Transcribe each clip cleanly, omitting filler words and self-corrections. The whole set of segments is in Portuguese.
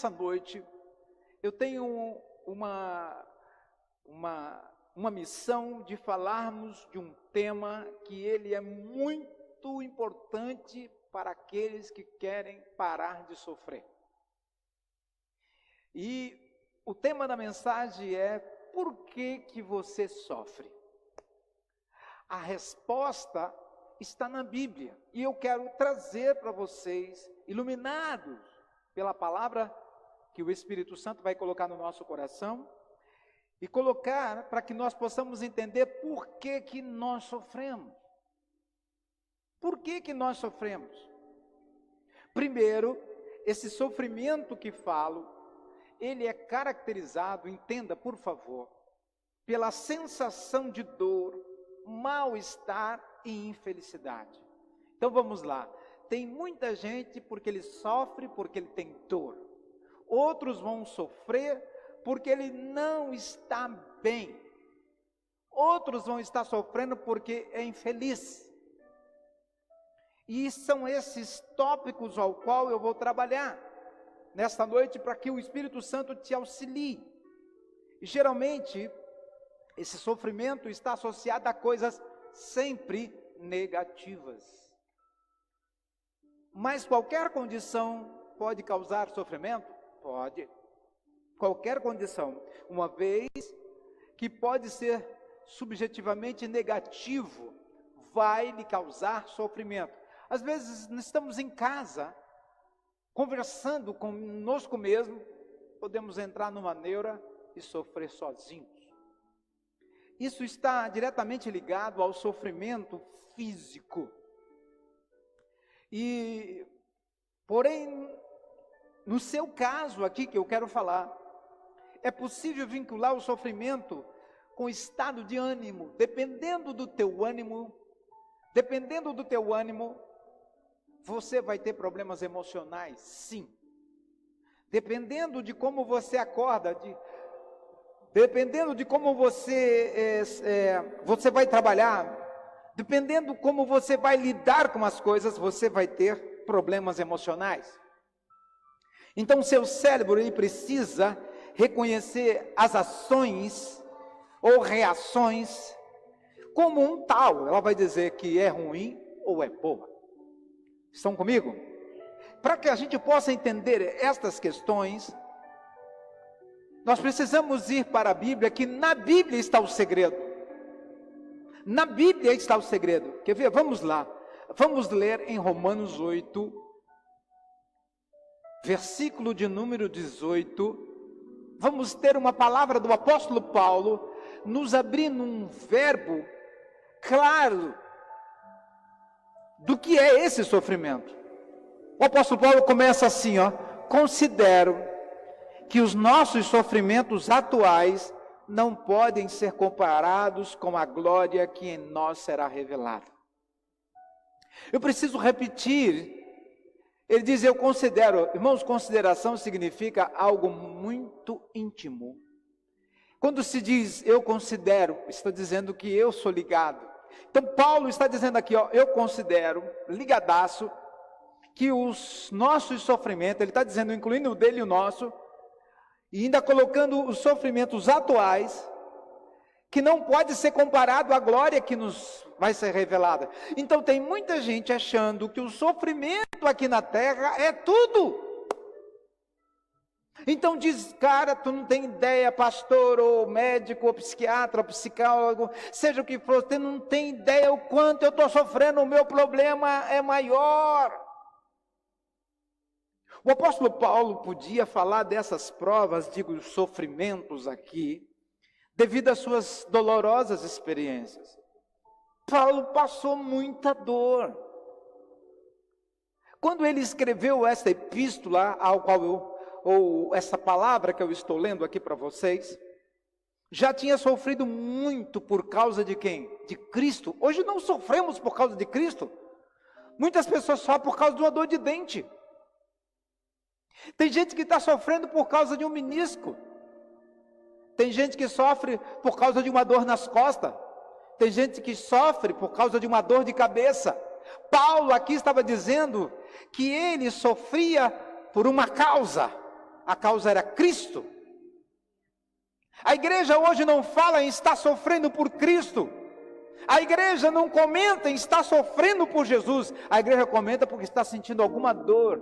nessa noite, eu tenho uma missão de falarmos de um tema que ele é muito importante para aqueles que querem parar de sofrer. E o tema da mensagem é: por que você sofre? A resposta está na Bíblia, e eu quero trazer para vocês, iluminados pela palavra que o Espírito Santo vai colocar no nosso coração, e colocar para que nós possamos entender por que nós sofremos. Por que nós sofremos? Primeiro, esse sofrimento que falo, ele é caracterizado, entenda por favor, pela sensação de dor, mal-estar e infelicidade. Então vamos lá, tem muita gente porque ele sofre, porque ele tem dor. Outros vão sofrer porque ele não está bem. Outros vão estar sofrendo porque é infeliz. E são esses tópicos ao qual eu vou trabalhar nesta noite para que o Espírito Santo te auxilie. E geralmente, esse sofrimento está associado a coisas sempre negativas. Mas qualquer condição pode causar sofrimento? Pode. Qualquer condição, uma vez que pode ser subjetivamente negativo, vai lhe causar sofrimento. Às vezes nós estamos em casa, conversando conosco mesmo, podemos entrar numa neura e sofrer sozinhos. Isso está diretamente ligado ao sofrimento físico. Porém, no seu caso aqui que eu quero falar, é possível vincular o sofrimento com o estado de ânimo. Dependendo do teu ânimo, você vai ter problemas emocionais, sim. Dependendo de como você acorda, dependendo de como você vai trabalhar, dependendo como você vai lidar com as coisas, você vai ter problemas emocionais. Então, seu cérebro, ele precisa reconhecer as ações ou reações como um tal. Ela vai dizer que é ruim ou é boa. Estão comigo? Para que a gente possa entender estas questões, nós precisamos ir para a Bíblia, que na Bíblia está o segredo. Na Bíblia está o segredo. Quer ver? Vamos lá. Vamos ler em Romanos 8, versículo de número 18. Vamos ter uma palavra do apóstolo Paulo, nos abrindo um verbo claro do que é esse sofrimento. O apóstolo Paulo começa assim, considero que os nossos sofrimentos atuais não podem ser comparados com a glória que em nós será revelada. Eu preciso repetir. Ele diz, eu considero, irmãos, consideração significa algo muito íntimo. Quando se diz, eu considero, está dizendo que eu sou ligado. Então, Paulo está dizendo aqui, eu considero, ligadaço, que os nossos sofrimentos, ele está dizendo, incluindo o dele e o nosso, e ainda colocando os sofrimentos atuais, que não pode ser comparado à glória que nos vai ser revelada. Então tem muita gente achando que o sofrimento aqui na terra é tudo. Então diz, cara, tu não tem ideia, pastor, ou médico, ou psiquiatra, ou psicólogo, seja o que for, você não tem ideia o quanto eu estou sofrendo, o meu problema é maior. O apóstolo Paulo podia falar dessas provas, sofrimentos aqui, devido às suas dolorosas experiências. Paulo passou muita dor. Quando ele escreveu esta epístola, ou essa palavra que eu estou lendo aqui para vocês, já tinha sofrido muito por causa de quem? De Cristo. Hoje não sofremos por causa de Cristo. Muitas pessoas sofrem por causa de uma dor de dente. Tem gente que está sofrendo por causa de um menisco. Tem gente que sofre por causa de uma dor nas costas. Tem gente que sofre por causa de uma dor de cabeça. Paulo aqui estava dizendo que ele sofria por uma causa. a causa era Cristo. A igreja hoje não fala em estar sofrendo por Cristo. A igreja não comenta em estar sofrendo por Jesus. A igreja comenta porque está sentindo alguma dor.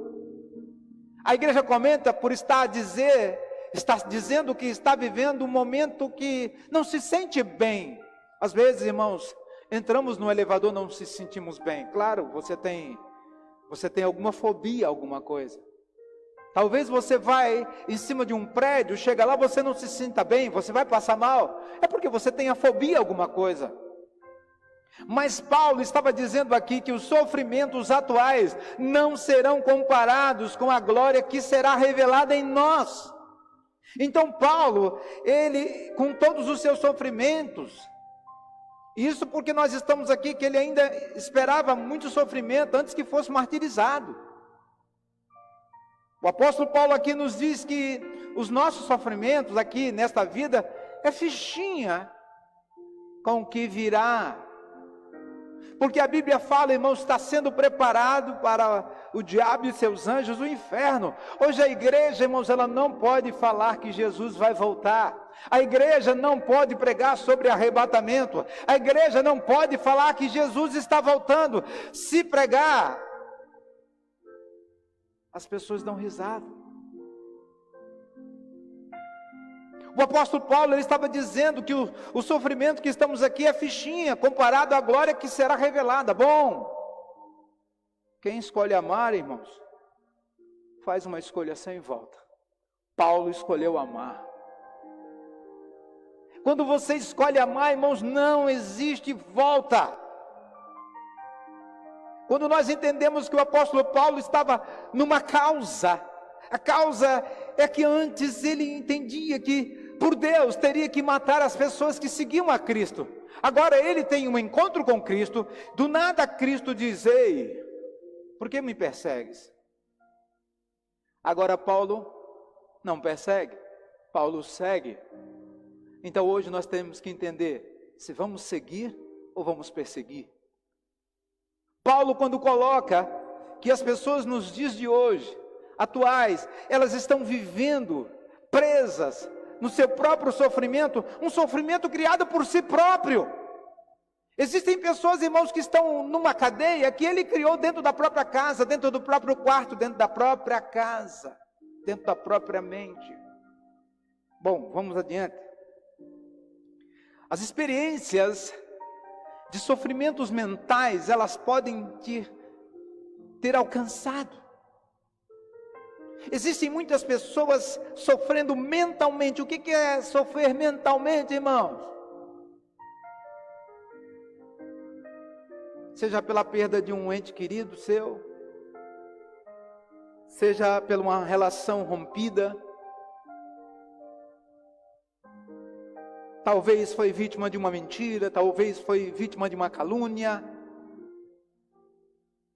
A igreja comenta por está dizendo que está vivendo um momento que não se sente bem. Às vezes, irmãos, entramos no elevador, não se sentimos bem. Claro, você tem alguma fobia, alguma coisa. Talvez você vai em cima de um prédio, chega lá, você não se sinta bem, você vai passar mal. É porque você tem a fobia, alguma coisa. Mas Paulo estava dizendo aqui que os sofrimentos atuais não serão comparados com a glória que será revelada em nós. Então Paulo, ele com todos os seus sofrimentos, isso porque nós estamos aqui, que ele ainda esperava muito sofrimento antes que fosse martirizado. O apóstolo Paulo aqui nos diz que os nossos sofrimentos aqui nesta vida é fichinha com o que virá. Porque a Bíblia fala, irmãos, está sendo preparado para o diabo e seus anjos o inferno. Hoje a igreja, irmãos, ela não pode falar que Jesus vai voltar. A igreja não pode pregar sobre arrebatamento. A igreja não pode falar que Jesus está voltando. Se pregar, as pessoas dão risada. O apóstolo Paulo, ele estava dizendo que o sofrimento que estamos aqui é fichinha, comparado à glória que será revelada. Bom, quem escolhe amar, irmãos, faz uma escolha sem volta. Paulo escolheu amar. Quando você escolhe amar, irmãos, não existe volta. Quando nós entendemos que o apóstolo Paulo estava numa causa, a causa é que antes ele entendia que por Deus teria que matar as pessoas que seguiam a Cristo. Agora ele tem um encontro com Cristo, do nada Cristo diz: ei, por que me persegues? Agora Paulo não persegue, Paulo segue. Então hoje nós temos que entender se vamos seguir ou vamos perseguir. Paulo, quando coloca que as pessoas nos dias de hoje, atuais, elas estão vivendo presas no seu próprio sofrimento, um sofrimento criado por si próprio. Existem pessoas, irmãos, que estão numa cadeia que ele criou dentro da própria casa, dentro do próprio quarto, dentro da própria casa, dentro da própria mente. Bom, vamos adiante. As experiências de sofrimentos mentais, elas podem ter alcançado. Existem muitas pessoas sofrendo mentalmente. O que é sofrer mentalmente, irmãos? Seja pela perda de um ente querido seu, seja por uma relação rompida, talvez foi vítima de uma mentira, talvez foi vítima de uma calúnia,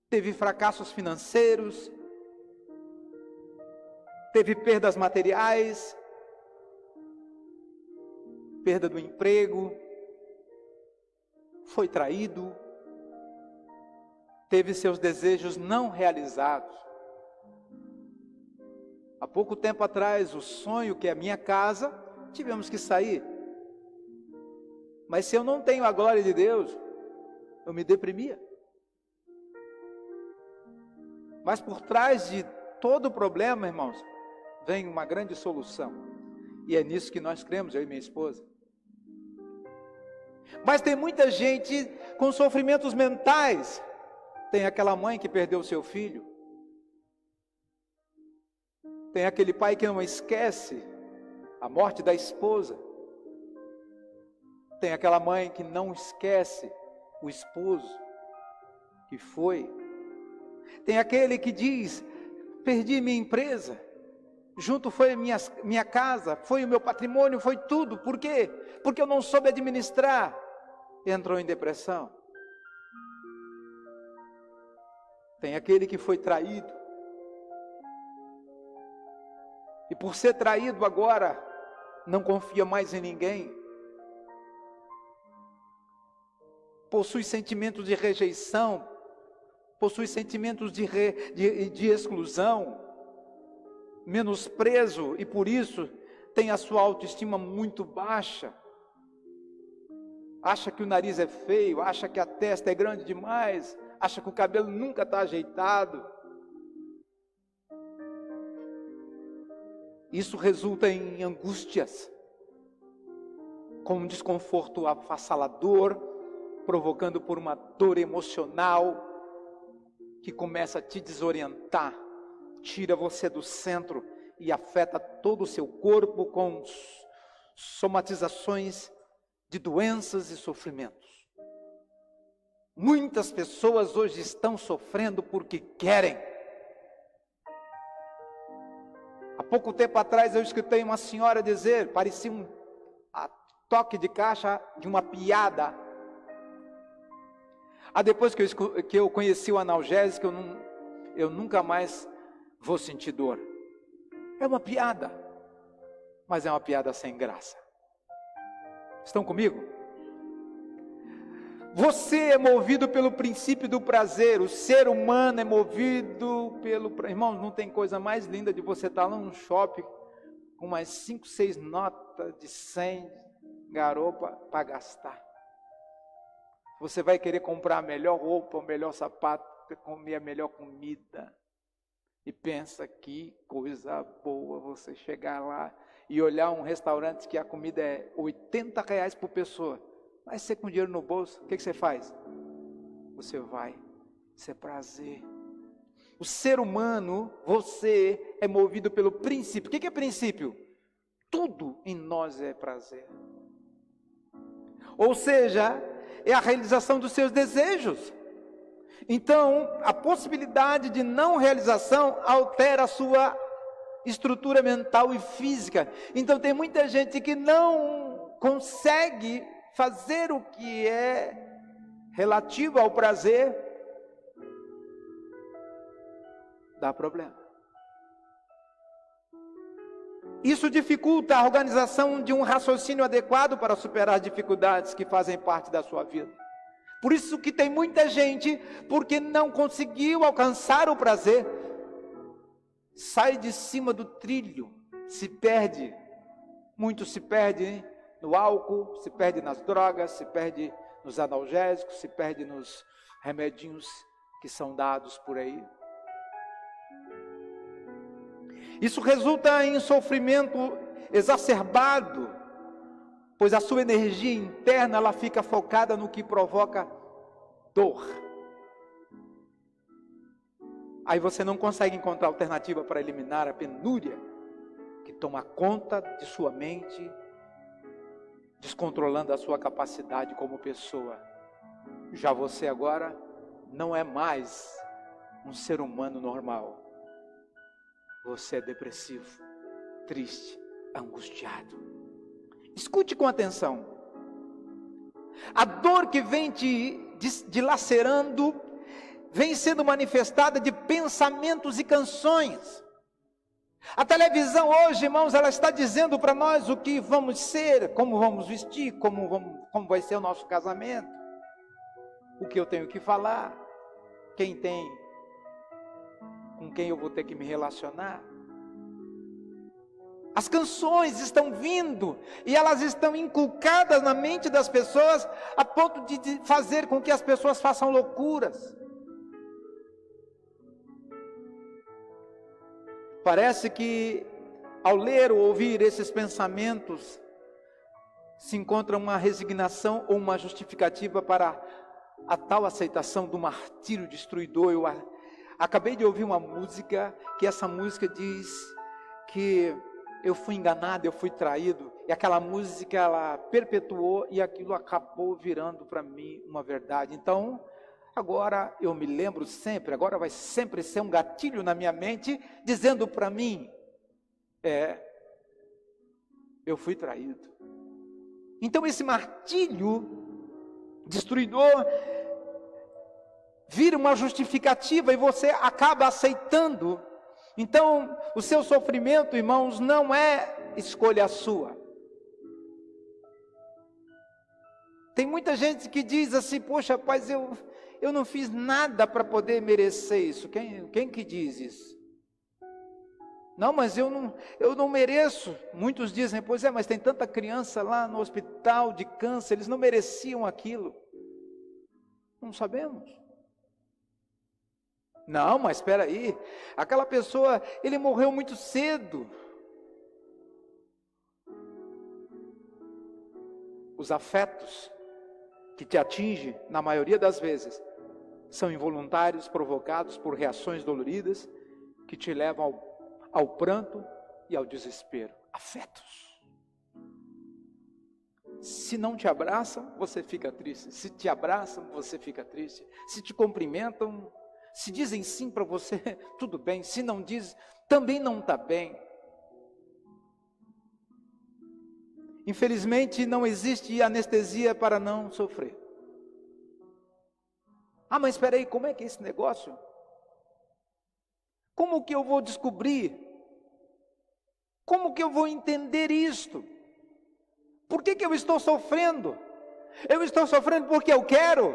teve fracassos financeiros, teve perdas materiais, perda do emprego, foi traído, teve seus desejos não realizados. Há pouco tempo atrás, o sonho que é a minha casa, tivemos que sair. Mas se eu não tenho a glória de Deus, eu me deprimia. Mas por trás de todo o problema, irmãos, vem uma grande solução. E é nisso que nós cremos, eu e minha esposa. Mas tem muita gente com sofrimentos mentais. Tem aquela mãe que perdeu o seu filho. Tem aquele pai que não esquece a morte da esposa. Tem aquela mãe que não esquece o esposo que foi. Tem aquele que diz: perdi minha empresa, junto foi minha casa, foi o meu patrimônio, foi tudo. Por quê? Porque eu não soube administrar. Entrou em depressão. Tem aquele que foi traído. E por ser traído agora, não confia mais em ninguém. Possui sentimentos de rejeição, possui sentimentos de exclusão. menosprezo e por isso tem a sua autoestima muito baixa. Acha que o nariz é feio, acha que a testa é grande demais, acha que o cabelo nunca está ajeitado. Isso resulta em angústias, com um desconforto avassalador, provocando por uma dor emocional que começa a te desorientar, tira você do centro e afeta todo o seu corpo com somatizações de doenças e sofrimentos. Muitas pessoas hoje estão sofrendo porque querem. Há pouco tempo atrás eu escutei uma senhora dizer, parecia um toque de caixa de uma piada. Depois que eu conheci o analgésico, eu nunca mais vou sentir dor. É uma piada, mas é uma piada sem graça. Estão comigo? Você é movido pelo princípio do prazer, o ser humano é movido pelo... Irmãos, não tem coisa mais linda de você estar lá num shopping com umas 5, 6 notas de 100 garopa para gastar. Você vai querer comprar a melhor roupa, o melhor sapato, comer a melhor comida. E pensa que coisa boa você chegar lá e olhar um restaurante que a comida é R$80 por pessoa. Mas você com dinheiro no bolso, o que você faz? Você vai, isso é prazer. O ser humano, você é movido pelo princípio. O que é princípio? Tudo em nós é prazer. Ou seja, é a realização dos seus desejos. Então, a possibilidade de não realização altera a sua estrutura mental e física. Então, tem muita gente que não consegue fazer o que é relativo ao prazer, dá problema. Isso dificulta a organização de um raciocínio adequado para superar dificuldades que fazem parte da sua vida. Por isso que tem muita gente, porque não conseguiu alcançar o prazer, sai de cima do trilho, se perde. Muitos se perdem no álcool, se perde nas drogas, se perde nos analgésicos, se perde nos remedinhos que são dados por aí. Isso resulta em sofrimento exacerbado, pois a sua energia interna ela fica focada no que provoca dor. Aí você não consegue encontrar alternativa para eliminar a penúria que toma conta de sua mente, descontrolando a sua capacidade como pessoa. Já você agora não é mais um ser humano normal. Você é depressivo, triste, angustiado. Escute com atenção. A dor que vem te dilacerando, vem sendo manifestada de pensamentos e canções. A televisão hoje, irmãos, ela está dizendo para nós o que vamos ser, como vamos vestir, como vai ser o nosso casamento, o que eu tenho que falar, com quem eu vou ter que me relacionar. As canções estão vindo e elas estão inculcadas na mente das pessoas a ponto de fazer com que as pessoas façam loucuras. Parece que ao ler ou ouvir esses pensamentos se encontra uma resignação ou uma justificativa para a tal aceitação do martírio destruidor. Eu acabei de ouvir uma música, que essa música diz que eu fui enganado, eu fui traído, e aquela música ela perpetuou e aquilo acabou virando para mim uma verdade. Então, agora eu me lembro sempre, agora vai sempre ser um gatilho na minha mente, dizendo para mim, eu fui traído. Então esse martírio destruidor vira uma justificativa e você acaba aceitando. Então, o seu sofrimento, irmãos, não é escolha sua. Tem muita gente que diz assim, poxa, rapaz, eu não fiz nada para poder merecer isso. Quem que diz isso? Não, mas eu não mereço. Muitos dizem, pois é, mas tem tanta criança lá no hospital de câncer, eles não mereciam aquilo. Não sabemos. Não, mas espera aí, aquela pessoa, ele morreu muito cedo. Os afetos que te atingem, na maioria das vezes, são involuntários, provocados por reações doloridas, que te levam ao pranto e ao desespero. Afetos. Se não te abraçam, você fica triste. Se te abraçam, você fica triste. Se te cumprimentam, se dizem sim para você, tudo bem. Se não dizem, também não está bem. Infelizmente, não existe anestesia para não sofrer. Ah, mas espera aí, como é que é esse negócio? Como que eu vou descobrir? Como que eu vou entender isto? Por que eu estou sofrendo? Eu estou sofrendo porque eu quero?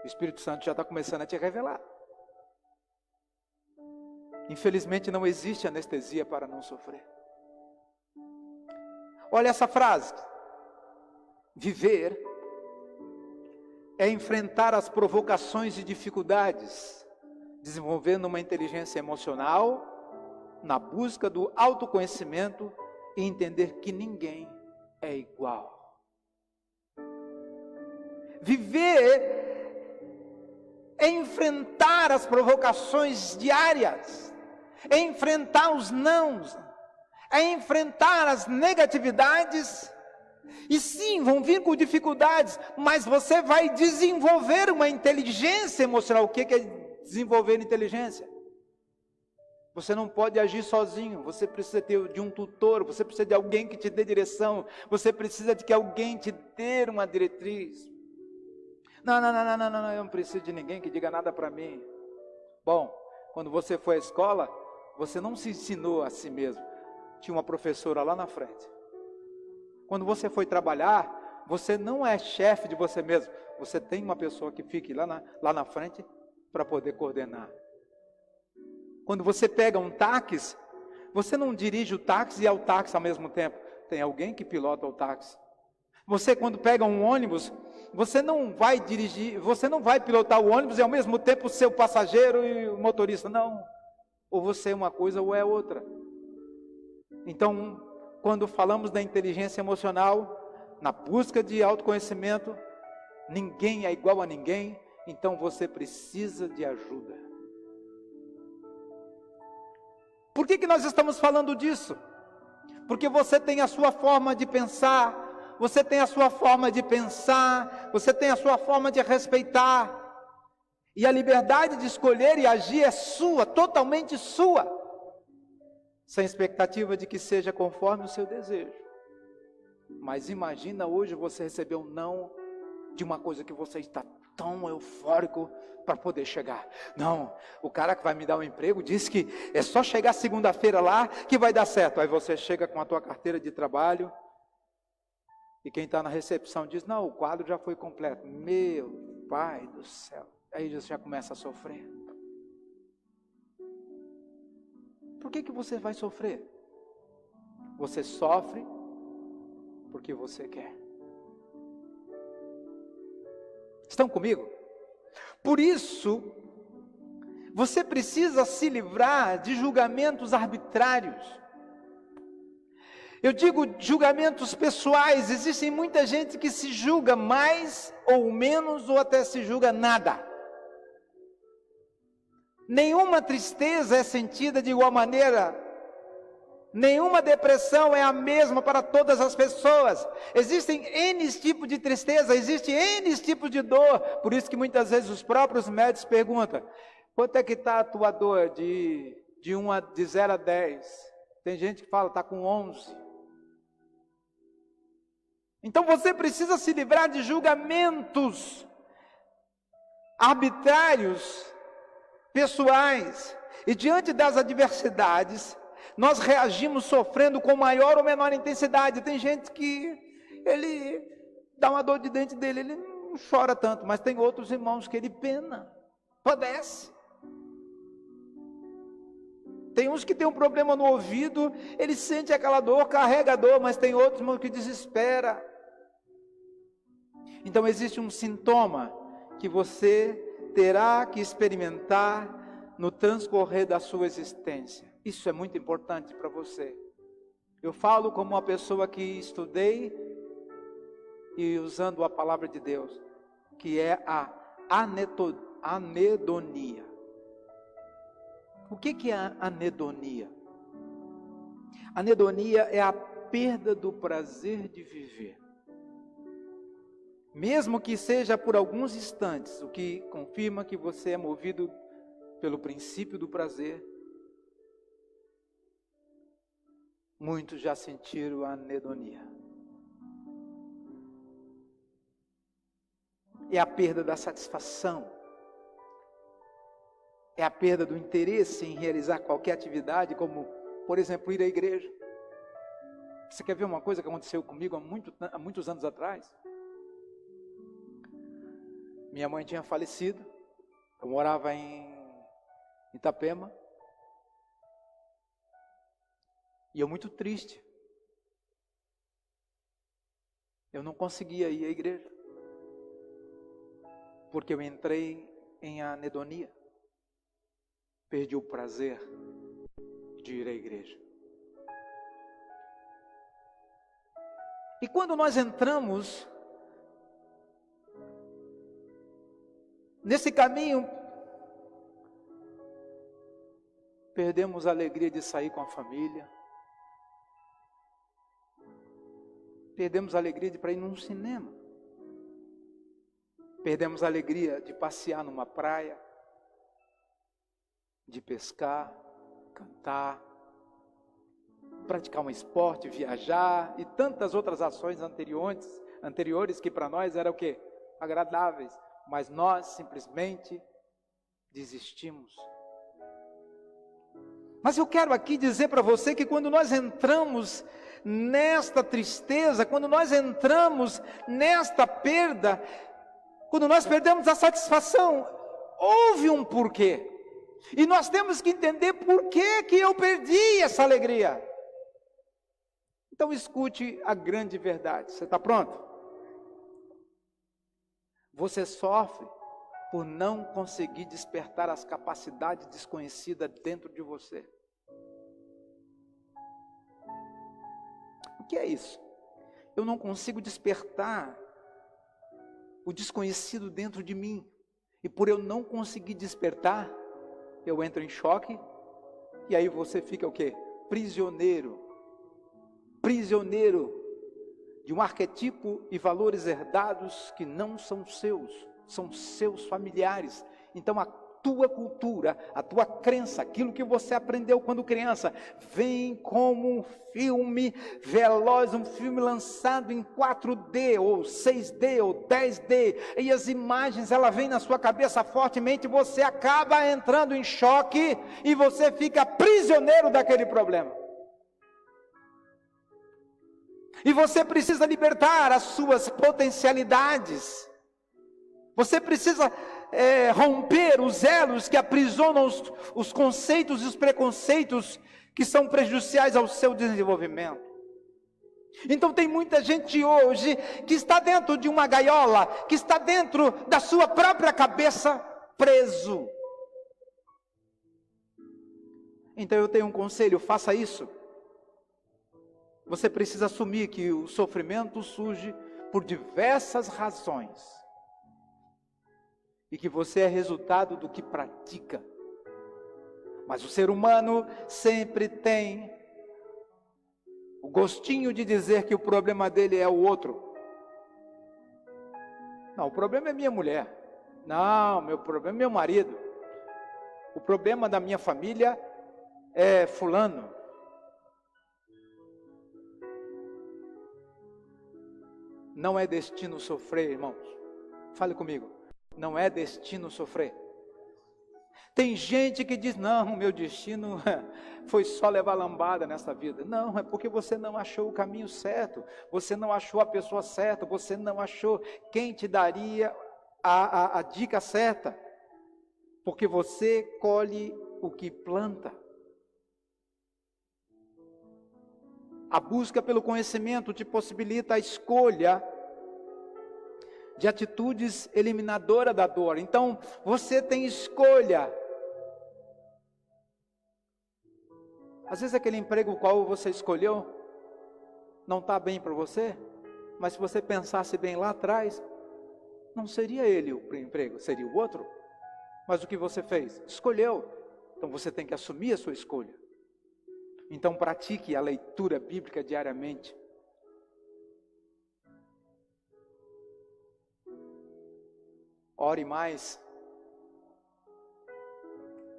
O Espírito Santo já está começando a te revelar. Infelizmente não existe anestesia para não sofrer. Olha essa frase. Viver é enfrentar as provocações e dificuldades, desenvolvendo uma inteligência emocional, na busca do autoconhecimento e entender que ninguém é igual. Viver é enfrentar as provocações diárias, é enfrentar os nãos, é enfrentar as negatividades. E sim, vão vir com dificuldades, mas você vai desenvolver uma inteligência emocional. O que é desenvolver inteligência? Você não pode agir sozinho, você precisa de um tutor, você precisa de alguém que te dê direção, você precisa de que alguém te dê uma diretriz. Não, eu não preciso de ninguém que diga nada para mim. Bom, quando você foi à escola, você não se ensinou a si mesmo, tinha uma professora lá na frente. Quando você foi trabalhar, você não é chefe de você mesmo, você tem uma pessoa que fique lá na frente para poder coordenar. Quando você pega um táxi, você não dirige o táxi e é o táxi ao mesmo tempo. Tem alguém que pilota o táxi. Você, quando pega um ônibus, você não vai dirigir, você não vai pilotar o ônibus e ao mesmo tempo ser o passageiro e o motorista. Não. Ou você é uma coisa ou é outra. Então, quando falamos da inteligência emocional, na busca de autoconhecimento, ninguém é igual a ninguém, então você precisa de ajuda. Por que nós estamos falando disso? Porque você tem a sua forma de pensar, você tem a sua forma de pensar, você tem a sua forma de respeitar, e a liberdade de escolher e agir é sua, totalmente sua, sem expectativa de que seja conforme o seu desejo. Mas imagina hoje você receber um não de uma coisa que você está tão eufórico para poder chegar. Não, o cara que vai me dar um emprego disse que é só chegar segunda-feira lá que vai dar certo. Aí você chega com a tua carteira de trabalho e quem está na recepção diz, não, o quadro já foi completo. Meu Pai do céu. Aí você já começa a sofrer. Por que você vai sofrer? Você sofre porque você quer. Estão comigo? Por isso, você precisa se livrar de julgamentos arbitrários. Eu digo julgamentos pessoais. Existe muita gente que se julga mais ou menos ou até se julga nada. Nenhuma tristeza é sentida de igual maneira. Nenhuma depressão é a mesma para todas as pessoas. Existem N tipos de tristeza, existe N tipos de dor. Por isso que muitas vezes os próprios médicos perguntam, quanto é que está a tua dor de 0 a 10? Tem gente que fala, está com 11. Então você precisa se livrar de julgamentos arbitrários, pessoais. E diante das adversidades, nós reagimos sofrendo com maior ou menor intensidade. Tem gente que ele dá uma dor de dente dele, ele não chora tanto, mas tem outros irmãos que ele pena, padece. Tem uns que tem um problema no ouvido, ele sente aquela dor, carrega a dor, mas tem outros, irmão, que desespera. Então existe um sintoma que você terá que experimentar no transcorrer da sua existência. Isso é muito importante para você. Eu falo como uma pessoa que estudei e usando a palavra de Deus, que é a anedonia. O que é a anedonia? Anedonia é a perda do prazer de viver. Mesmo que seja por alguns instantes, o que confirma que você é movido pelo princípio do prazer. Muitos já sentiram a anedonia. É a perda da satisfação. É a perda do interesse em realizar qualquer atividade, como, por exemplo, ir à igreja. Você quer ver uma coisa que aconteceu comigo há muitos anos atrás? Minha mãe tinha falecido, eu morava em Itapema, e eu muito triste. Eu não conseguia ir à igreja, porque eu entrei em anedonia. Perdi o prazer de ir à igreja. E quando nós entramos nesse caminho, perdemos a alegria de sair com a família, perdemos a alegria de ir num cinema, perdemos a alegria de passear numa praia, de pescar, cantar, praticar um esporte, viajar e tantas outras ações anteriores que para nós eram o quê? Agradáveis, mas nós simplesmente desistimos. Mas eu quero aqui dizer para você que quando nós entramos nesta tristeza, quando nós entramos nesta perda, quando nós perdemos a satisfação, houve um porquê. E nós temos que entender por que eu perdi essa alegria. Então escute a grande verdade. Você está pronto? Você sofre por não conseguir despertar as capacidades desconhecidas dentro de você. O que é isso? Eu não consigo despertar o desconhecido dentro de mim. E por eu não conseguir despertar, eu entro em choque, e aí você fica o quê? Prisioneiro de um arquetipo e valores herdados que não são seus familiares. Então a tua cultura, a tua crença, aquilo que você aprendeu quando criança, vem como um filme veloz, um filme lançado em 4D, ou 6D, ou 10D, e as imagens, ela vem na sua cabeça fortemente, você acaba entrando em choque, e você fica prisioneiro daquele problema. E você precisa libertar as suas potencialidades, você precisa romper os elos que aprisionam os conceitos e os preconceitos que são prejudiciais ao seu desenvolvimento. Então tem muita gente hoje que está dentro de uma gaiola, que está dentro da sua própria cabeça preso. Então eu tenho um conselho, faça isso. Você precisa assumir que o sofrimento surge por diversas razões. E que você é resultado do que pratica. Mas o ser humano sempre tem o gostinho de dizer que o problema dele é o outro. Não, o problema é minha mulher. Não, meu problema é meu marido. O problema da minha família é fulano. Não é destino sofrer, irmãos. Fale comigo. Não é destino sofrer. Tem gente que diz, não, meu destino foi só levar lambada nessa vida. Não, é porque você não achou o caminho certo, você não achou a pessoa certa, você não achou quem te daria a dica certa. Porque você colhe o que planta. A busca pelo conhecimento te possibilita a escolha de atitudes eliminadoras da dor. Então, você tem escolha. Às vezes aquele emprego qual você escolheu não está bem para você, mas se você pensasse bem lá atrás, não seria ele o emprego, seria o outro. Mas o que você fez? Escolheu. Então você tem que assumir a sua escolha. Então pratique a leitura bíblica diariamente. Ore mais.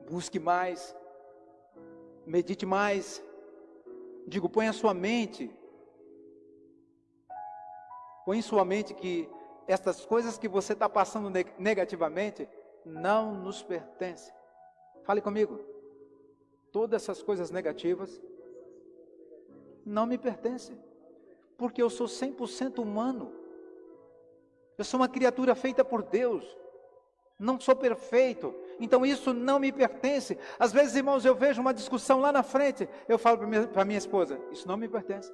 Busque mais. Medite mais. Digo, põe a sua mente. Põe em sua mente que estas coisas que você está passando negativamente não nos pertencem. Fale comigo. Todas essas coisas negativas não me pertencem. Porque eu sou 100% humano. Eu sou uma criatura feita por Deus. Não sou perfeito. Então isso não me pertence. Às vezes, irmãos, eu vejo uma discussão lá na frente. Eu falo para minha esposa, isso não me pertence.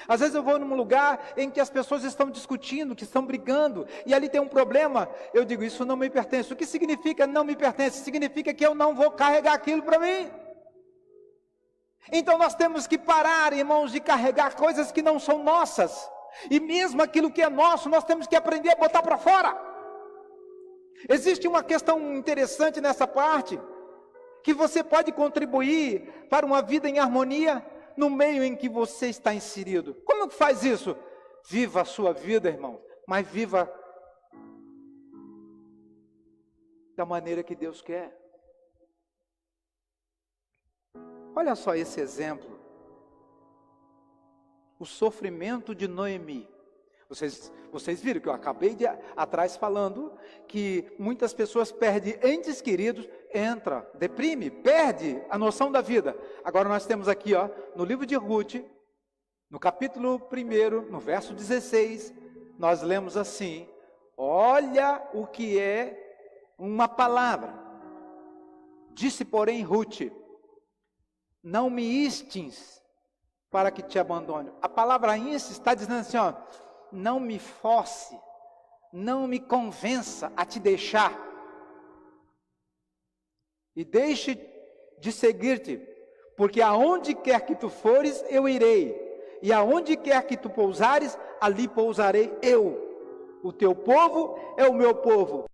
Às vezes eu vou num lugar em que as pessoas estão discutindo, que estão brigando, e ali tem um problema, eu digo, isso não me pertence. O que significa não me pertence? Significa que eu não vou carregar aquilo para mim. Então nós temos que parar, irmãos, de carregar coisas que não são nossas. E mesmo aquilo que é nosso, nós temos que aprender a botar para fora. Existe uma questão interessante nessa parte, que você pode contribuir para uma vida em harmonia, no meio em que você está inserido. Como que faz isso? Viva a sua vida, irmão, mas viva da maneira que Deus quer. Olha só esse exemplo. O sofrimento de Noemi. Vocês viram que eu acabei de atrás falando que muitas pessoas perdem entes queridos, entra, deprime, perde a noção da vida. Agora nós temos aqui, no livro de Ruth, no capítulo 1, no verso 16, nós lemos assim: olha o que é uma palavra. Disse, porém, Ruth: não me instins para que te abandone. A palavra instes está dizendo assim, não me force, não me convença a te deixar, e deixe de seguir-te, porque aonde quer que tu fores, eu irei, e aonde quer que tu pousares, ali pousarei eu. O teu povo é o meu povo.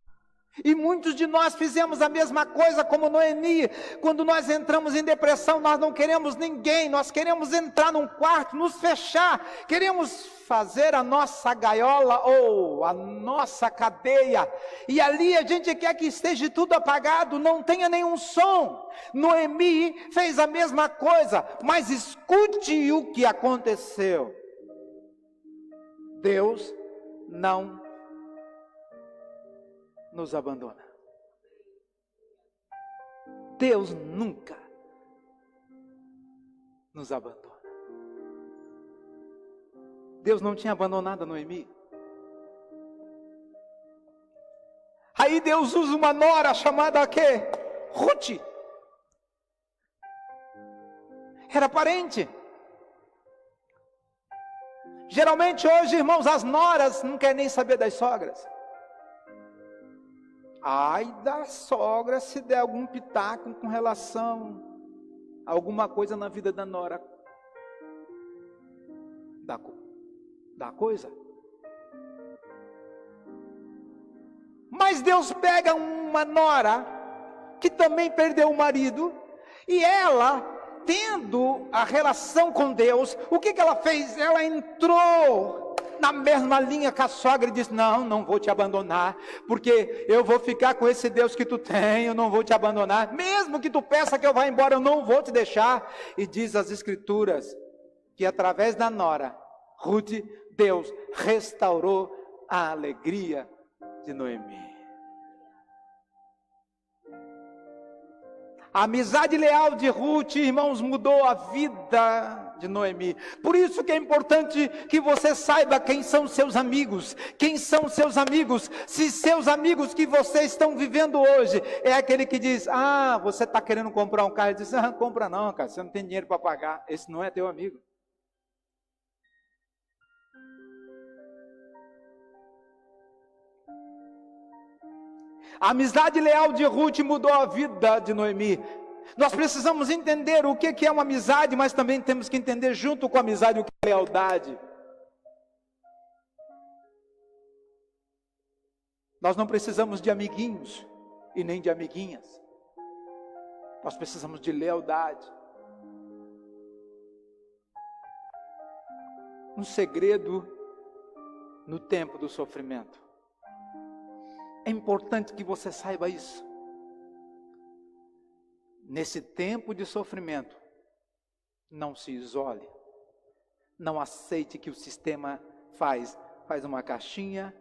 E muitos de nós fizemos a mesma coisa como Noemi. Quando nós entramos em depressão, nós não queremos ninguém, nós queremos entrar num quarto, nos fechar, queremos fazer a nossa gaiola ou a nossa cadeia, e ali a gente quer que esteja tudo apagado, não tenha nenhum som. Noemi fez a mesma coisa, mas escute o que aconteceu. Deus não nos abandona. Deus nunca nos abandona. Deus não tinha abandonado a Noemi. Aí Deus usa uma nora chamada quê? Ruth. Era parente. Geralmente hoje, irmãos, as noras não querem nem saber das sogras. Ai da sogra se der algum pitaco com relação a alguma coisa na vida da nora. Da coisa. Mas Deus pega uma nora que também perdeu o marido, e ela, tendo a relação com Deus, o que ela fez? Ela entrou na mesma linha que a sogra e disse: não vou te abandonar, porque eu vou ficar com esse Deus que tu tem, eu não vou te abandonar, mesmo que tu peça que eu vá embora, eu não vou te deixar. E diz as escrituras, que através da nora, Ruth, Deus restaurou a alegria de Noemi. A amizade leal de Ruth, irmãos, mudou a vida de Noemi. Por isso que é importante que você saiba quem são seus amigos. Quem são seus amigos? Se seus amigos que vocês estão vivendo hoje é aquele que diz: você está querendo comprar um carro, e diz: compra não, cara, você não tem dinheiro para pagar. Esse não é teu amigo. A amizade leal de Ruth mudou a vida de Noemi. Nós precisamos entender o que é uma amizade, mas também temos que entender junto com a amizade o que é lealdade. Nós não precisamos de amiguinhos e nem de amiguinhas. Nós precisamos de lealdade. Um segredo no tempo do sofrimento. É importante que você saiba isso. Nesse tempo de sofrimento, não se isole. Não aceite que o sistema faz uma caixinha,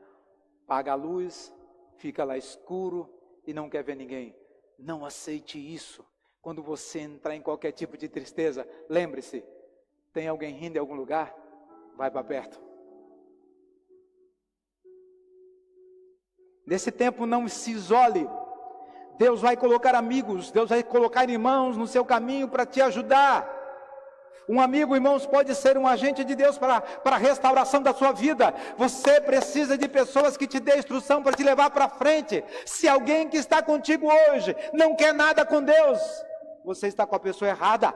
paga a luz, fica lá escuro e não quer ver ninguém. Não aceite isso. Quando você entrar em qualquer tipo de tristeza, lembre-se, tem alguém rindo em algum lugar? Vai para perto. Nesse tempo não se isole. Deus vai colocar amigos, Deus vai colocar irmãos no seu caminho para te ajudar. Um amigo, irmãos, pode ser um agente de Deus para a restauração da sua vida. Você precisa de pessoas que te dê instrução para te levar para frente. Se alguém que está contigo hoje não quer nada com Deus, você está com a pessoa errada.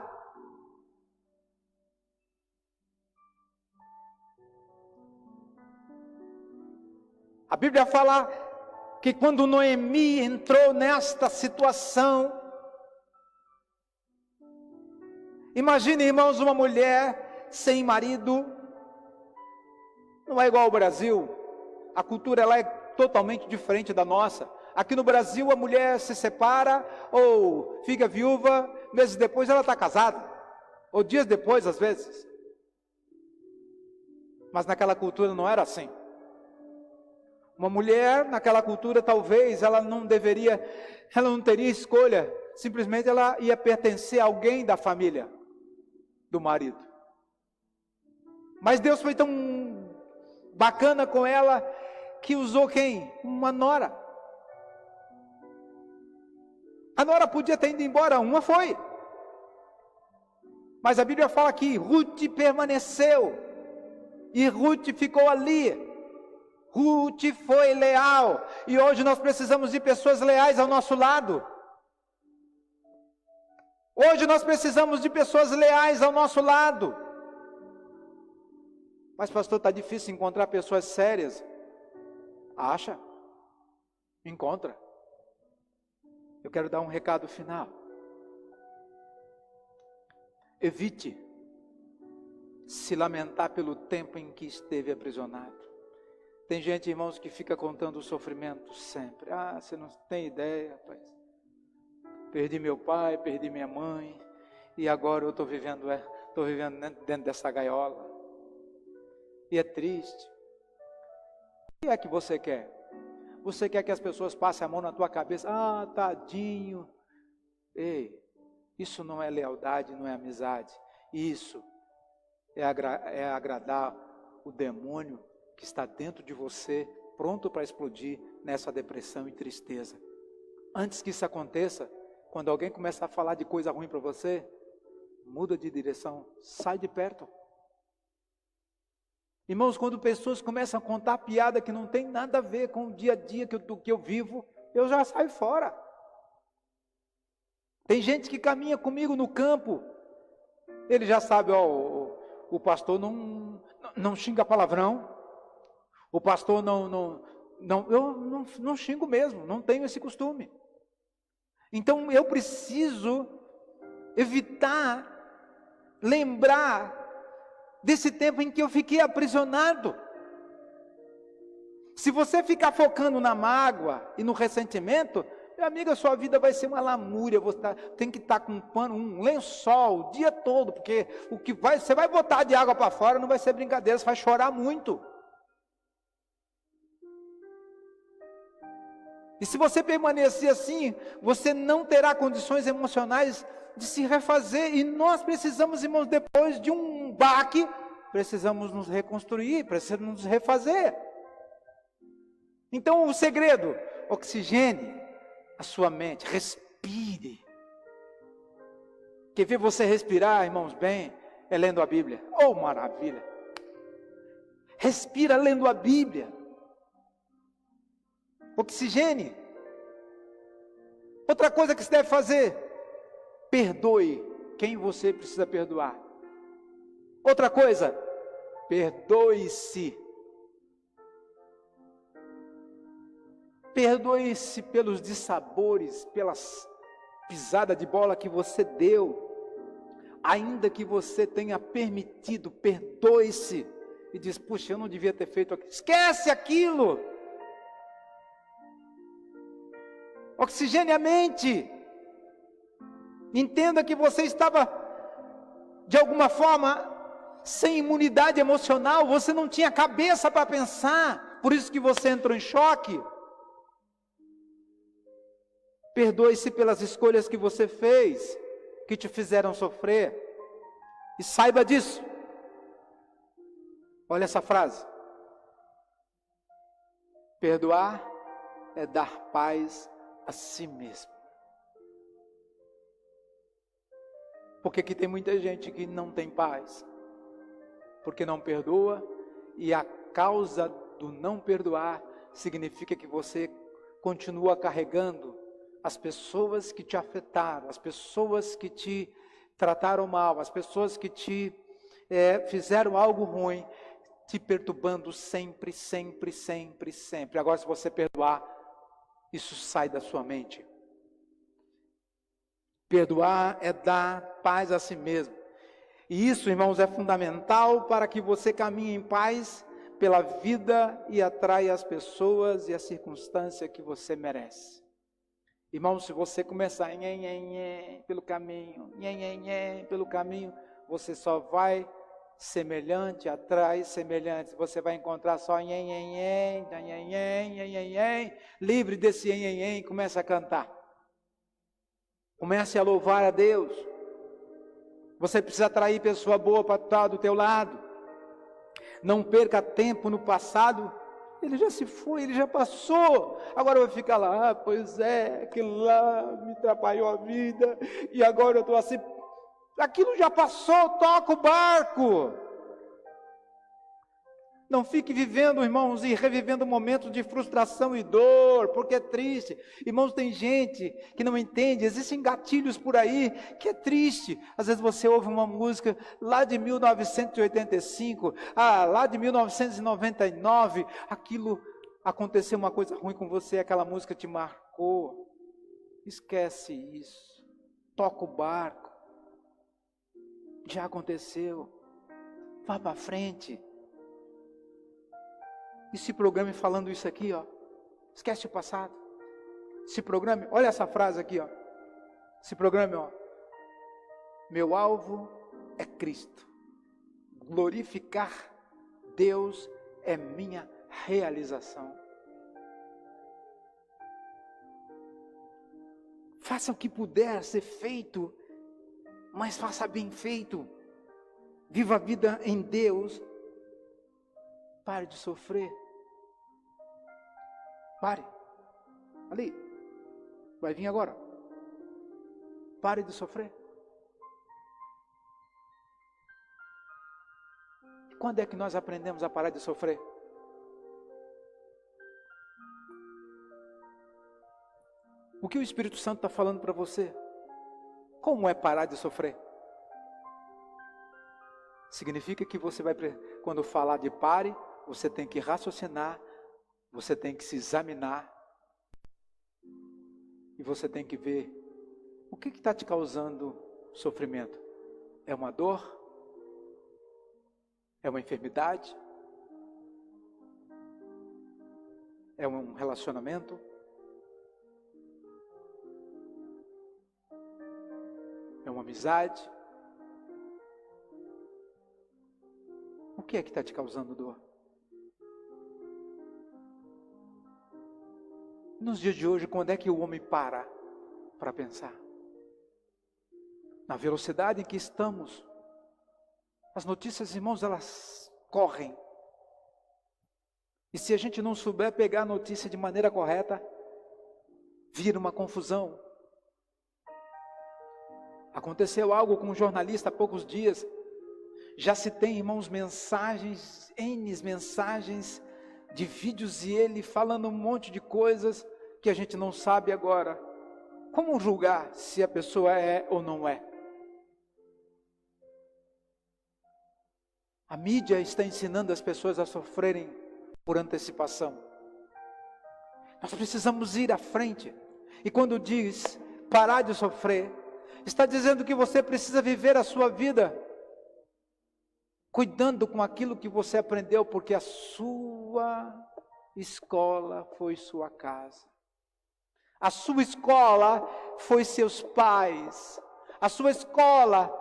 A Bíblia fala que quando Noemi entrou nesta situação, imagine, irmãos, uma mulher sem marido. Não é igual ao Brasil. A cultura ela é totalmente diferente da nossa. Aqui no Brasil a mulher se separa ou fica viúva, meses depois ela está casada, ou dias depois às vezes. Mas naquela cultura não era assim. Uma mulher naquela cultura talvez ela não teria escolha, simplesmente ela ia pertencer a alguém da família do marido. Mas Deus foi tão bacana com ela que usou quem? Uma nora. A nora podia ter ido embora, uma foi. Mas a Bíblia fala que Ruth permaneceu e Ruth ficou ali. Ruth foi leal, e hoje nós precisamos de pessoas leais ao nosso lado. Hoje nós precisamos de pessoas leais ao nosso lado. Mas pastor, está difícil encontrar pessoas sérias. Acha? Encontra. Eu quero dar um recado final. Evite se lamentar pelo tempo em que esteve aprisionado. Tem gente, irmãos, que fica contando o sofrimento sempre. Ah, você não tem ideia, rapaz. Perdi meu pai, perdi minha mãe, e agora eu estou vivendo dentro dessa gaiola. E é triste. O que é que você quer? Você quer que as pessoas passem a mão na tua cabeça? Ah, tadinho. Ei, isso não é lealdade, não é amizade. Isso é agradar o demônio que está dentro de você, pronto para explodir nessa depressão e tristeza. Antes que isso aconteça, quando alguém começa a falar de coisa ruim para você, muda de direção, sai de perto. Irmãos, quando pessoas começam a contar piada que não tem nada a ver com o dia a dia do que eu vivo, eu já saio fora. Tem gente que caminha comigo no campo, ele já sabe, o pastor não xinga palavrão. O pastor eu não xingo mesmo, não tenho esse costume. Então eu preciso evitar, lembrar desse tempo em que eu fiquei aprisionado. Se você ficar focando na mágoa e no ressentimento, meu amigo, a sua vida vai ser uma lamúria. Você tem que estar com um pano, um lençol o dia todo, porque você vai botar de água para fora, não vai ser brincadeira, você vai chorar muito. E se você permanecer assim, você não terá condições emocionais de se refazer. E nós precisamos, irmãos, depois de um baque, precisamos nos reconstruir, precisamos nos refazer. Então o segredo, oxigene a sua mente, respire. Quer ver você respirar, irmãos, bem? É lendo a Bíblia. Oh, maravilha! Respira lendo a Bíblia. Oxigene. Outra coisa que você deve fazer: perdoe quem você precisa perdoar. Outra coisa: perdoe-se. Perdoe-se pelos dissabores, pelas pisadas de bola que você deu. Ainda que você tenha permitido, perdoe-se. E diz: puxa, eu não devia ter feito aquilo. Esquece aquilo. Oxigene a mente. Entenda que você estava, de alguma forma, sem imunidade emocional. Você não tinha cabeça para pensar. Por isso que você entrou em choque. Perdoe-se pelas escolhas que você fez, que te fizeram sofrer. E saiba disso. Olha essa frase: perdoar é dar paz a si mesmo. Porque aqui tem muita gente que não tem paz, porque não perdoa, e a causa do não perdoar significa que você continua carregando as pessoas que te afetaram, as pessoas que te trataram mal, as pessoas que te fizeram algo ruim, te perturbando sempre, sempre, sempre, sempre. Agora, se você perdoar, isso sai da sua mente. Perdoar é dar paz a si mesmo. E isso, irmãos, é fundamental para que você caminhe em paz pela vida e atraia as pessoas e a circunstância que você merece. Irmãos, se você começar pelo caminho, pelo caminho, você só vai semelhante, atrai semelhante. Você vai encontrar só livre desse começa a cantar. Comece a louvar a Deus. Você precisa atrair pessoa boa para estar do teu lado. Não perca tempo no passado. Ele já se foi, ele já passou. Agora vai ficar lá: pois é, aquilo lá me atrapalhou a vida, e agora eu estou assim. Aquilo já passou, toca o barco. Não fique vivendo, irmãos, e revivendo momentos de frustração e dor, porque é triste. Irmãos, tem gente que não entende, existem gatilhos por aí que é triste. Às vezes você ouve uma música lá de 1985, lá de 1999, aquilo aconteceu, uma coisa ruim com você, aquela música te marcou. Esquece isso, toca o barco. Já aconteceu, vá para frente. E se programe falando isso aqui, ó. Esquece o passado. Se programe, olha essa frase aqui, ó. Se programe, ó. Meu alvo é Cristo. Glorificar Deus é minha realização. Faça o que puder ser feito, mas faça bem feito. Viva a vida em Deus. Pare de sofrer. Pare. Ali. Vai vir agora. Pare de sofrer. E quando é que nós aprendemos a parar de sofrer? O que o Espírito Santo está falando para você? Como é parar de sofrer? Significa que você vai, quando falar de pare, você tem que raciocinar, você tem que se examinar, e você tem que ver o que está te causando sofrimento. É uma dor? É uma enfermidade? É um relacionamento? É uma amizade? O que é que está te causando dor? Nos dias de hoje, quando é que o homem para pensar? Na velocidade em que estamos, as notícias, irmãos, elas correm. E se a gente não souber pegar a notícia de maneira correta, vira uma confusão. Aconteceu algo com um jornalista há poucos dias. Já se tem, irmãos, mensagens, mensagens de vídeos, e ele falando um monte de coisas que a gente não sabe agora. como julgar se a pessoa é ou não é? A mídia está ensinando as pessoas a sofrerem por antecipação. Nós precisamos ir à frente. E quando diz parar de sofrer, está dizendo que você precisa viver a sua vida cuidando com aquilo que você aprendeu, porque a sua escola foi sua casa. A sua escola foi seus pais. A sua escola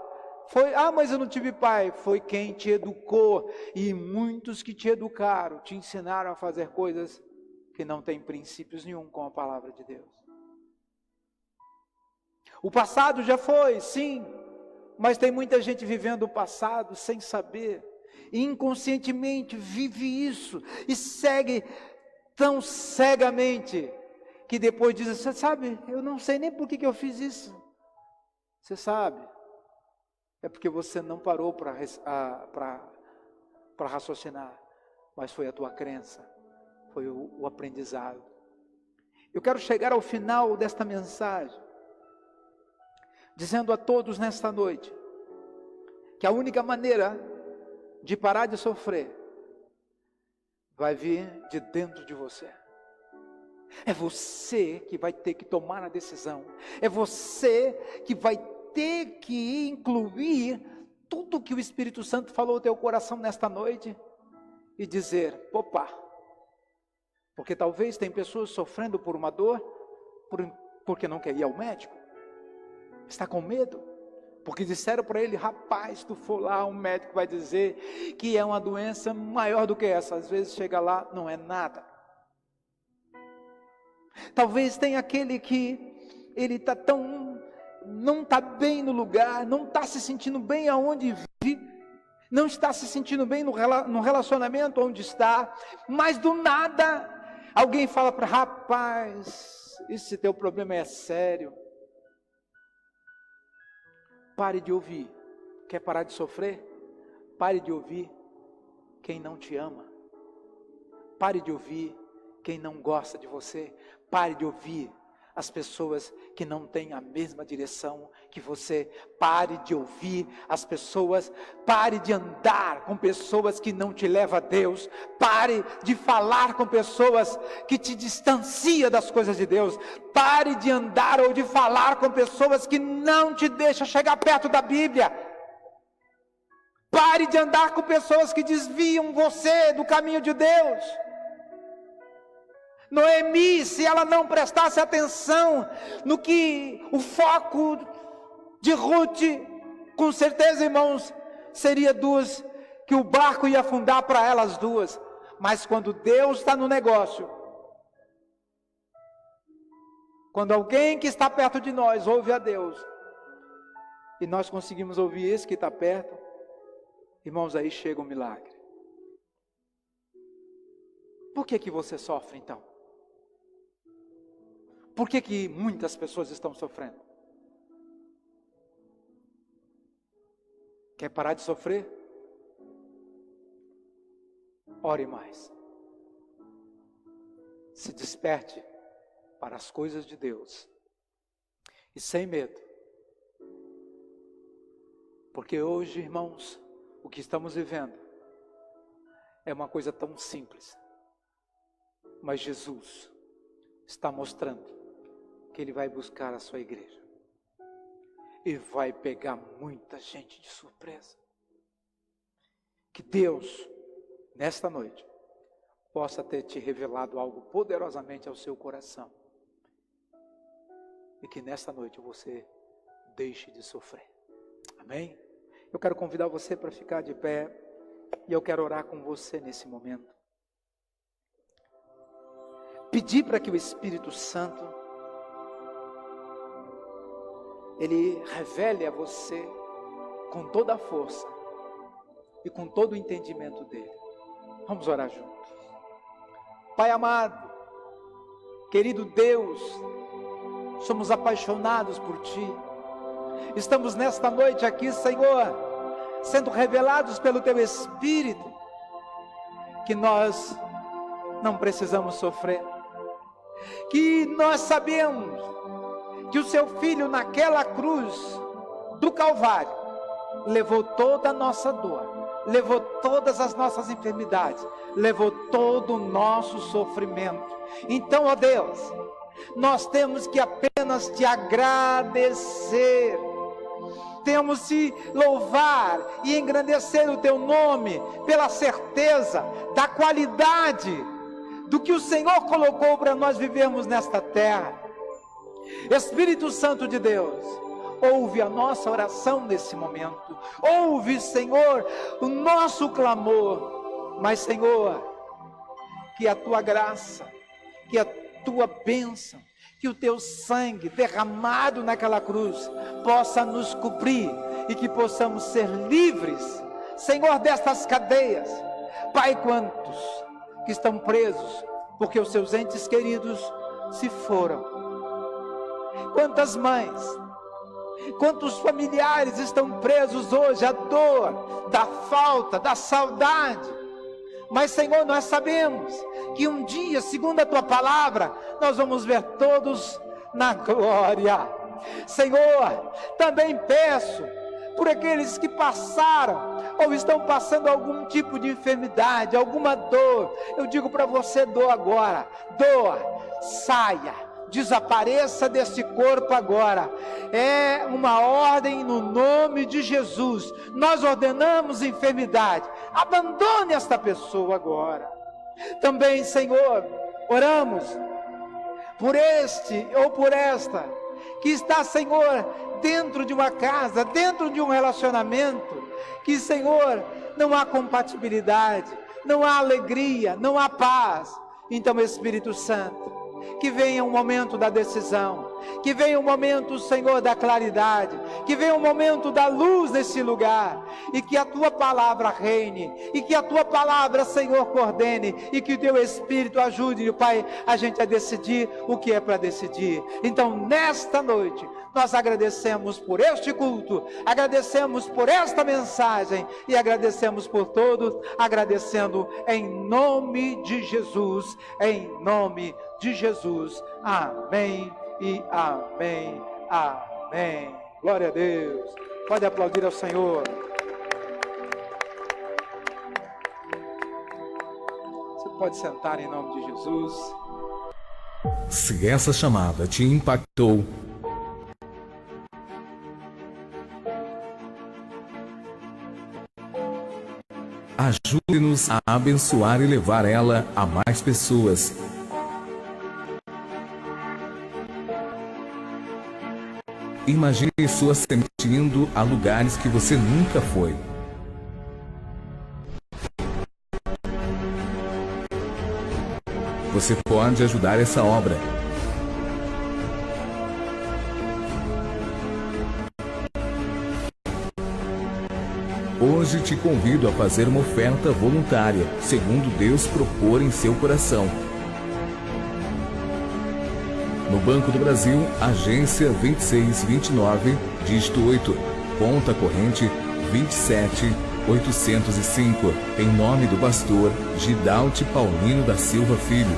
foi, mas eu não tive pai. Foi quem te educou. E muitos que te educaram, te ensinaram a fazer coisas que não têm princípios nenhum com a palavra de Deus. O passado já foi, sim, mas tem muita gente vivendo o passado sem saber. E inconscientemente vive isso e segue tão cegamente que depois diz, você sabe, eu não sei nem por que eu fiz isso. Você sabe, é porque você não parou para raciocinar, mas foi a tua crença, foi o aprendizado. Eu quero chegar ao final desta mensagem, dizendo a todos nesta noite, que a única maneira de parar de sofrer, vai vir de dentro de você. É você que vai ter que tomar a decisão. É você que vai ter que incluir tudo que o Espírito Santo falou ao teu coração nesta noite e dizer, opa, porque talvez tem pessoas sofrendo por uma dor, porque não quer ir ao médico, está com medo, porque disseram para ele, rapaz, se tu for lá, o médico vai dizer que é uma doença maior do que essa. Às vezes chega lá, não é nada. Talvez tenha aquele que ele não está bem no lugar, não está se sentindo bem aonde vive, não está se sentindo bem no relacionamento onde está, mas do nada, alguém fala para rapaz, esse teu problema é sério. Pare de ouvir. Quer parar de sofrer? Pare de ouvir quem não te ama. Pare de ouvir quem não gosta de você. Pare de ouvir as pessoas que não têm a mesma direção que você. Pare de ouvir as pessoas. Pare de andar com pessoas que não te levam a Deus. Pare de falar com pessoas que te distanciam das coisas de Deus. Pare de andar ou de falar com pessoas que não te deixam chegar perto da Bíblia. Pare de andar com pessoas que desviam você do caminho de Deus. Noemi, se ela não prestasse atenção no que o foco de Ruth, com certeza, irmãos, seria duas, que o barco ia afundar para elas duas. Mas quando Deus está no negócio, quando alguém que está perto de nós ouve a Deus, e nós conseguimos ouvir esse que está perto, irmãos, aí chega um milagre. Por que você sofre então? Por que muitas pessoas estão sofrendo? Quer parar de sofrer? Ore mais. Se desperte para as coisas de Deus. E sem medo. Porque hoje, irmãos, o que estamos vivendo é uma coisa tão simples. Mas Jesus está mostrando que Ele vai buscar a sua igreja. E vai pegar muita gente de surpresa. Que Deus, nesta noite, possa ter te revelado algo poderosamente ao seu coração. E que nesta noite você deixe de sofrer. Amém? Eu quero convidar você para ficar de pé. E eu quero orar com você nesse momento. Pedir para que o Espírito Santo Ele revele a você com toda a força e com todo o entendimento dele. Vamos orar juntos. Pai amado, querido Deus, somos apaixonados por Ti. Estamos nesta noite aqui, Senhor, sendo revelados pelo Teu Espírito, que nós não precisamos sofrer, que nós sabemos que o seu Filho naquela cruz do Calvário levou toda a nossa dor, levou todas as nossas enfermidades, levou todo o nosso sofrimento. Então, ó Deus, nós temos que apenas te agradecer, temos que louvar e engrandecer o teu nome pela certeza da qualidade do que o Senhor colocou para nós vivermos nesta terra. Espírito Santo de Deus, ouve a nossa oração nesse momento, ouve, Senhor, o nosso clamor, mas, Senhor, que a tua graça, que a tua bênção, que o teu sangue derramado naquela cruz possa nos cobrir e que possamos ser livres, Senhor, destas cadeias. Pai, quantos que estão presos porque os seus entes queridos se foram, quantas mães, quantos familiares estão presos hoje à dor, da falta, da saudade. Mas, Senhor, nós sabemos que um dia, segundo a tua palavra, nós vamos ver todos na glória. Senhor, também peço por aqueles que passaram ou estão passando algum tipo de enfermidade, alguma dor. Eu digo para você, dor agora, dor, saia, desapareça deste corpo agora. É uma ordem no nome de Jesus. Nós ordenamos enfermidade, abandone esta pessoa agora. Também, Senhor, oramos por este ou por esta que está, Senhor, dentro de uma casa, dentro de um relacionamento, que, Senhor, não há compatibilidade, não há alegria, não há paz. Então, Espírito Santo, que venha um momento da decisão, que venha um momento, Senhor, da claridade, que venha um momento da luz nesse lugar, e que a tua palavra reine, e que a tua palavra, Senhor, coordene, e que o teu Espírito ajude, Pai, a gente a decidir o que é para decidir. Então, nesta noite, nós agradecemos por este culto, agradecemos por esta mensagem, e agradecemos por todos, agradecendo em nome de Jesus, em nome de Jesus. Amém e amém, amém. Glória a Deus. Pode aplaudir ao Senhor. Você pode sentar em nome de Jesus. Se essa chamada te impactou, ajude-nos a abençoar e levar ela a mais pessoas. Imagine sua semente indo a lugares que você nunca foi. Você pode ajudar essa obra. Hoje te convido a fazer uma oferta voluntária, segundo Deus propor em seu coração. No Banco do Brasil, agência 2629, dígito 8, conta corrente 27805, em nome do pastor Gidalte Paulino da Silva Filho.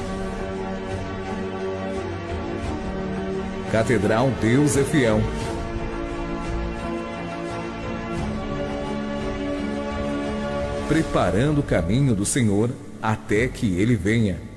Catedral Deus é Fiel. Preparando o caminho do Senhor até que Ele venha.